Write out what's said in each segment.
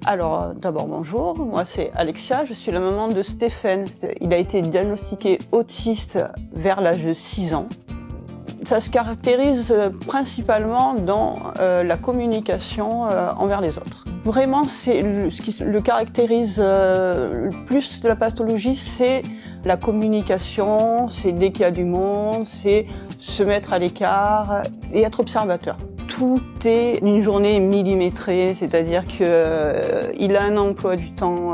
Alors, d'abord, bonjour. Moi, c'est Alexia. Je suis la maman de Stéphane. Il a été diagnostiqué autiste vers l'âge de 6 ans. Ça se caractérise principalement dans la communication envers les autres. Vraiment, ce qui le caractérise le plus de la pathologie, c'est la communication, c'est dès qu'il y a du monde, c'est se mettre à l'écart et être observateur. Tout est une journée millimétrée, c'est-à-dire qu'il a un emploi du temps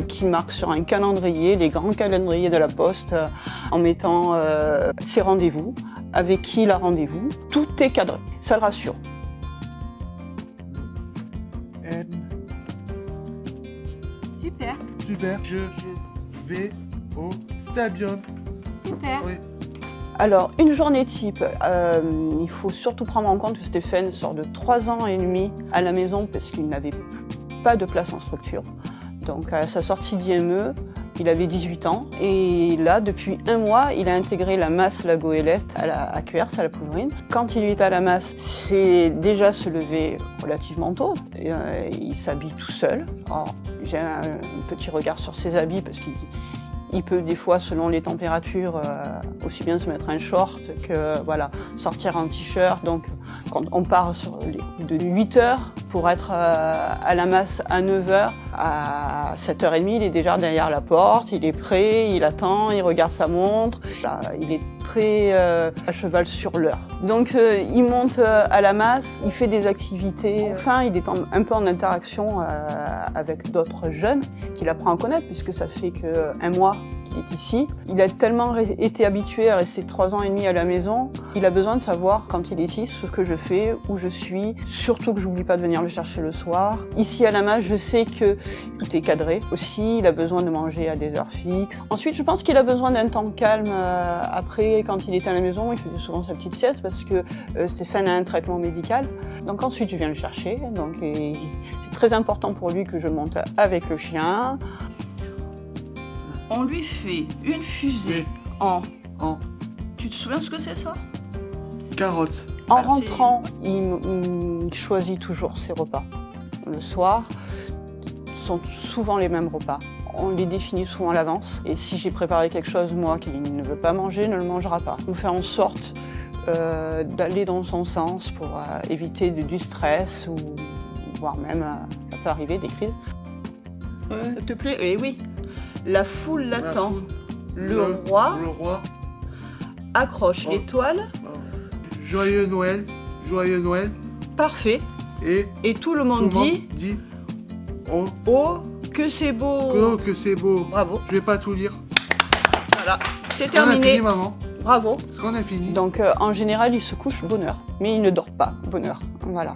qui marque sur un calendrier, les grands calendriers de la Poste, en mettant ses rendez-vous, avec qui il a rendez-vous. Tout est cadré, ça le rassure. Super. Super. Je vais au stadium. Super. Oui. Alors, une journée type, il faut surtout prendre en compte que Stéphane sort de 3 ans et demi à la maison parce qu'il n'avait pas de place en structure. Donc, à sa sortie d'IME, il avait 18 ans et là, depuis 1 mois, il a intégré la masse La Goélette à Cuers, à la Pouvrine. Quand il est à la masse, c'est déjà se lever relativement tôt. Il s'habille tout seul. Alors, j'ai un petit regard sur ses habits parce qu'il peut des fois, selon les températures, aussi bien se mettre un short que sortir en t-shirt. Donc quand on part de 8h pour être à la masse à 9h, à 7h30, il est déjà derrière la porte, il est prêt, il attend, il regarde sa montre. Il est très à cheval sur l'heure. Donc il monte à la masse, il fait des activités. Enfin, il est un peu en interaction avec d'autres jeunes qu'il apprend à connaître puisque ça fait qu'1 mois qu'il est ici. Il a tellement été habitué à rester 3 ans et demi à la maison, il a besoin de savoir quand il est ici ce que je fais, où je suis, surtout que j'oublie pas de venir le chercher le soir. Ici à la masse, je sais que tout est cadré. Aussi, il a besoin de manger à des heures fixes. Ensuite, je pense qu'il a besoin d'un temps calme après, quand il était à la maison, il faisait souvent sa petite sieste parce que Stéphane a un traitement médical. Donc ensuite, je viens le chercher. Donc c'est très important pour lui que je monte avec le chien. On lui fait une fusée en... Tu te souviens ce que c'est ça? Carotte. En rentrant, il choisit toujours ses repas. Le soir, ce sont souvent les mêmes repas. On les définit souvent à l'avance. Et si j'ai préparé quelque chose, moi, qu'il ne veut pas manger, ne le mangera pas. On fait en sorte d'aller dans son sens pour éviter du stress ou voire même, ça peut arriver, des crises. Ça te plaît? Eh oui. La foule l'attend. Le roi accroche l'étoile. Joyeux Noël, joyeux Noël. Parfait. Et tout le monde dit oh, que c'est beau. Oh, que c'est beau. Bravo. Je vais pas tout lire. Voilà, c'est terminé. On a fini, maman. Bravo. Est-ce qu'on a fini? Donc en général, il se couche bonne heure, mais il ne dort pas bonne heure. Voilà.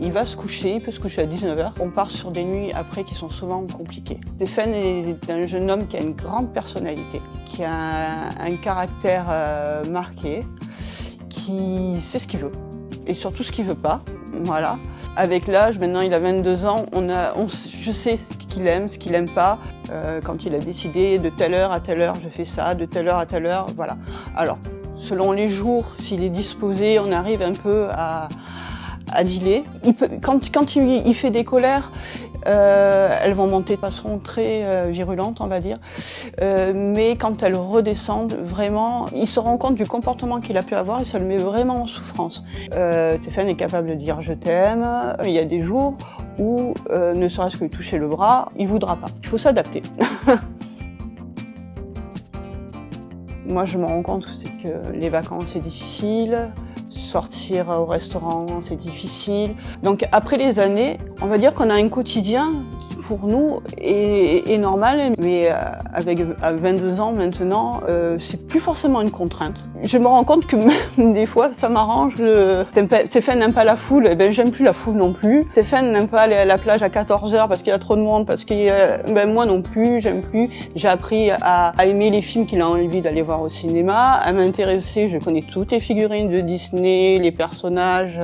Il va se coucher, il peut se coucher à 19h. On part sur des nuits après qui sont souvent compliquées. Stéphane est un jeune homme qui a une grande personnalité, qui a un caractère marqué, qui sait ce qu'il veut et surtout ce qu'il veut pas. Voilà. Avec l'âge, maintenant il a 22 ans, je sais ce qu'il aime, ce qu'il aime pas. Quand il a décidé de telle heure à telle heure, je fais ça, de telle heure à telle heure, voilà. Alors, selon les jours, s'il est disposé, on arrive un peu à dealer. Quand il fait des colères, elles vont monter de façon très virulente, on va dire. Mais quand elles redescendent, vraiment, il se rend compte du comportement qu'il a pu avoir et ça le met vraiment en souffrance. Stéphane est capable de dire « je t'aime ». Il y a des jours où, ne serait-ce que lui toucher le bras, il ne voudra pas. Il faut s'adapter. Moi, je me rends compte que les vacances, c'est difficile. Sortir au restaurant, c'est difficile. Donc après les années, on va dire qu'on a un quotidien qui pour nous est normal, mais avec 22 ans maintenant, c'est plus forcément une contrainte. Je me rends compte que même des fois, ça m'arrange. Stéphane n'aime pas la foule, et ben j'aime plus la foule non plus. Stéphane n'aime pas aller à la plage à 14h parce qu'il y a trop de monde, parce que moi non plus, j'aime plus. J'ai appris à aimer les films qu'il a envie d'aller voir au cinéma, à m'intéresser. Je connais toutes les figurines de Disney, les personnages.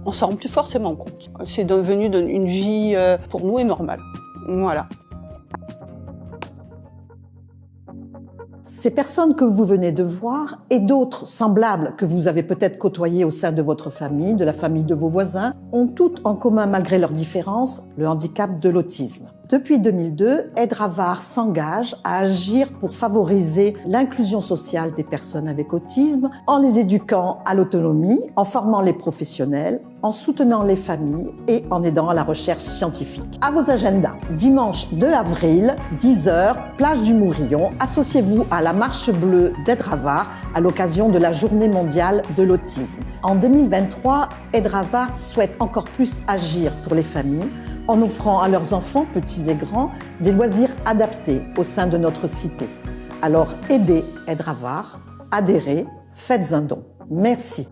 On s'en rend plus forcément compte. C'est devenu une vie, pour nous, est normale. Voilà. Ces personnes que vous venez de voir et d'autres semblables que vous avez peut-être côtoyées au sein de votre famille, de la famille de vos voisins, ont toutes en commun, malgré leurs différences, le handicap de l'autisme. Depuis 2002, Aidravar s'engage à agir pour favoriser l'inclusion sociale des personnes avec autisme en les éduquant à l'autonomie, en formant les professionnels, en soutenant les familles et en aidant à la recherche scientifique. À vos agendas, dimanche 2 avril, 10h, plage du Mourillon, associez-vous à la marche bleue d'Aidravar à l'occasion de la Journée mondiale de l'autisme. En 2023, Aidravar souhaite encore plus agir pour les familles en offrant à leurs enfants, petits et grands, des loisirs adaptés au sein de notre cité. Alors aidez Aidravar, adhérez, faites un don. Merci.